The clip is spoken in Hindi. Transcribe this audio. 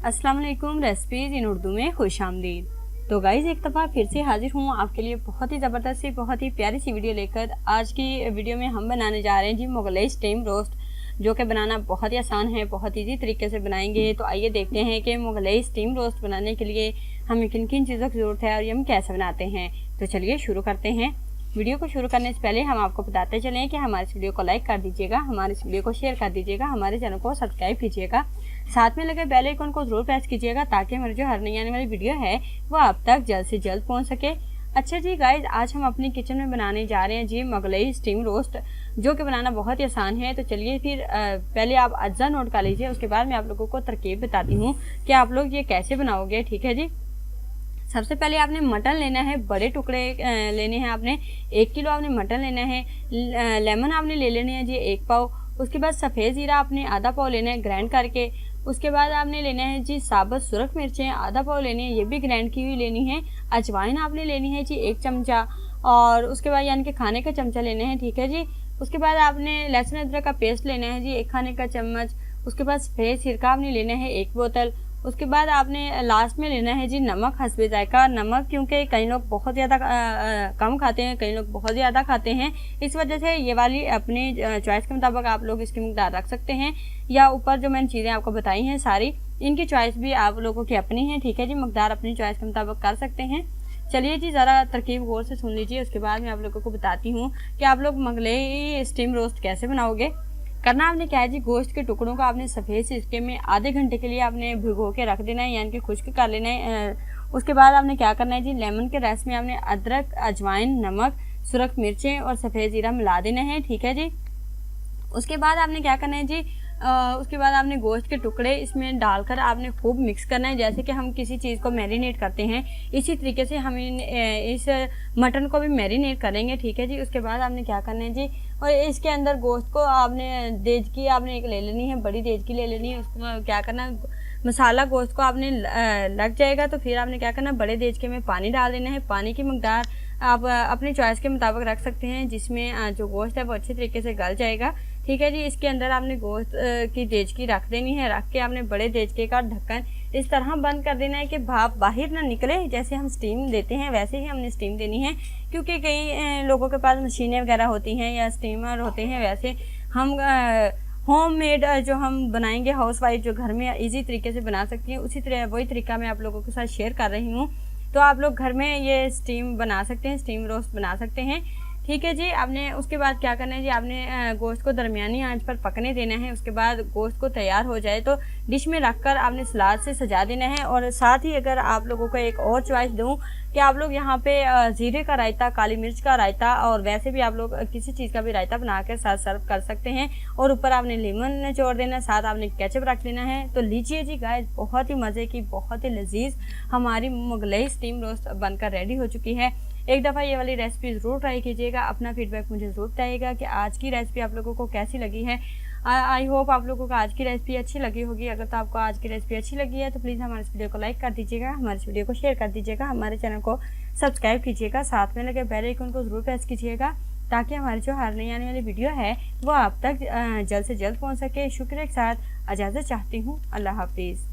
अस्सलाम वालेकुम। रेसिपीज़ इन उर्दू में खुश आमदीद। तो गाइज़ एक दफ़ा फिर से हाजिर हूँ आपके लिए बहुत ही ज़बरदस्त सी बहुत ही प्यारी सी वीडियो लेकर। आज की वीडियो में हम बनाने जा रहे हैं जी मुगलई स्टीम रोस्ट, जो कि बनाना बहुत ही आसान है, बहुत ईजी तरीके से बनाएंगे। तो आइए देखते हैं कि मुगलई स्टीम रोस्ट बनाने के लिए हमें किन किन चीज़ों की ज़रूरत है और ये हम कैसे बनाते हैं। तो चलिए शुरू करते हैं। वीडियो को शुरू करने से पहले हम आपको बताते चलें कि हमारे इस वीडियो को लाइक कर दीजिएगा, हमारे इस वीडियो को शेयर कर दीजिएगा, हमारे चैनल को सब्सक्राइब कीजिएगा, साथ में लगे बेल आइकन को ज़रूर प्रेस कीजिएगा ताकि हमारी जो हर नई आने वाली वीडियो है वो आप तक जल्द से जल्द पहुंच सके। अच्छा जी गाइज, आज हम अपनी किचन में बनाने जा रहे हैं जी मुगलई स्टीम रोस्ट, जो कि बनाना बहुत ही आसान है। तो चलिए फिर पहले आप अज्जा नोट कर लीजिए, उसके बाद मैं आप लोगों को तरकीब बताती हूँ कि आप लोग ये कैसे बनाओगे। ठीक है जी। सबसे पहले आपने मटन लेना है, बड़े टुकड़े लेने हैं आपने। 1 किलो आपने मटन लेना है। लेमन आपने ले लेने हैं जी 1 पाव। उसके बाद सफ़ेद ज़ीरा आपने आधा पाव लेना है ग्राइंड करके। उसके बाद आपने लेना है जी साबुत सुरख मिर्चें आधा पाव लेनी है, ये भी ग्राइंड की हुई लेनी है। अजवाइन आपने लेनी है जी 1 चमचा, और उसके बाद यानी कि खाने का चमचा लेना है। ठीक है जी। उसके बाद आपने लहसुन अदरक का पेस्ट लेना है जी 1 खाने का चम्मच। उसके बाद सफ़ेद सिरका आपने लेना है 1 बोतल। उसके बाद आपने लास्ट में लेना है जी नमक हस्बे जायका। नमक क्योंकि कई लोग बहुत ज़्यादा कम खाते हैं, कई लोग बहुत ज़्यादा खाते हैं, इस वजह से ये वाली अपनी चॉइस के मुताबिक आप लोग इसकी मकदार रख सकते हैं, या ऊपर जो मैंने चीज़ें आपको बताई हैं सारी, इनकी चॉइस भी आप लोगों की अपनी है। ठीक है जी, मकदार अपनी चॉइस के मुताबिक कर सकते हैं। चलिए जी, ज़रा तरकीब गौर से सुन लीजिए, उसके बाद मैं आप लोगों को बताती हूँ कि आप लोग मुगलई स्टीम रोस्ट कैसे बनाओगे। करना आपने क्या है जी, गोश्त के टुकड़ों को आपने सफ़ेद सिरके में आधे घंटे के लिए आपने भिगो के रख देना है, यानी कि खुश्क कर लेना है। उसके बाद आपने क्या करना है जी, लेमन के रस में आपने अदरक, अजवाइन, नमक, सुरख मिर्चें और सफ़ेद ज़ीरा मिला देना है। ठीक है जी। उसके बाद आपने क्या करना है जी, उसके बाद आपने गोश्त के टुकड़े इसमें डालकर आपने खूब मिक्स करना है। जैसे कि हम किसी चीज़ को मैरिनेट करते हैं, इसी तरीके से हम इस मटन को भी मैरिनेट करेंगे। ठीक है जी। उसके बाद आपने क्या करना है जी, और इसके अंदर गोश्त को आपने देजकी आपने एक ले लेनी है, बड़ी देजकी ले लेनी है। उसको क्या करना, मसाला गोश्त को आपने लग जाएगा तो फिर आपने क्या करना, बड़े देजके में पानी डाल देना है। पानी की मकदार आप अपनी चॉइस के मुताबिक रख सकते हैं, जिसमें जो गोश्त है वो अच्छे तरीके से गल जाएगा। ठीक है जी। इसके अंदर आपने गोश्त की देजकी रख देनी है। रख के आपने बड़े देजके का ढक्कन इस तरह बंद कर देना है कि भाप बाहर ना निकले। जैसे हम स्टीम देते हैं वैसे ही हमने स्टीम देनी है, क्योंकि कई लोगों के पास मशीनें वगैरह होती हैं या स्टीमर होते हैं। वैसे हम होम मेड जो हम बनाएंगे, हाउस वाइफ जो घर में इजी तरीके से बना सकती हैं, उसी तरह वही तरीका मैं आप लोगों के साथ शेयर कर रही हूँ। तो आप लोग घर में ये स्टीम बना सकते हैं, स्टीम रोस्ट बना सकते हैं। ठीक है जी। आपने उसके बाद क्या करना है जी, आपने गोश्त को दरमियानी आंच पर पकने देना है। उसके बाद गोश्त को तैयार हो जाए तो डिश में रखकर आपने सलाद से सजा देना है। और साथ ही अगर आप लोगों को एक और चॉइस दूं कि आप लोग यहाँ पे ज़ीरे का रायता, काली मिर्च का रायता, और वैसे भी आप लोग किसी चीज़ का भी रायता बनाकर साथ सर्व कर सकते हैं। और ऊपर आपने लेमन निचोड़ देना, साथ आपने केचप रख लेना है। तो लीजिए जी गाइस, बहुत ही मज़े की, बहुत ही लजीज हमारी मुगलई स्टीम रोस्ट बनकर रेडी हो चुकी है। एक दफ़ा ये वाली रेसिपी ज़रूर ट्राई कीजिएगा, अपना फीडबैक मुझे ज़रूर बताइएगा कि आज की रेसिपी आप लोगों को कैसी लगी है। आई होप आप लोगों को आज की रेसिपी अच्छी लगी होगी। अगर तो आपको आज की रेसिपी अच्छी लगी है तो प्लीज़ हमारे इस वीडियो को लाइक कर दीजिएगा, हमारे इस वीडियो को शेयर कर दीजिएगा, हमारे चैनल को सब्सक्राइब कीजिएगा, साथ में लगे बेल आइकन को ज़रूर प्रेस कीजिएगा ताकि हमारी जो हर नई आने वाली वीडियो है वो आप तक जल्द से जल्द पहुँच सके। शुक्रिया के साथ इजाज़त चाहती हूँ। अल्लाह हाफिज़।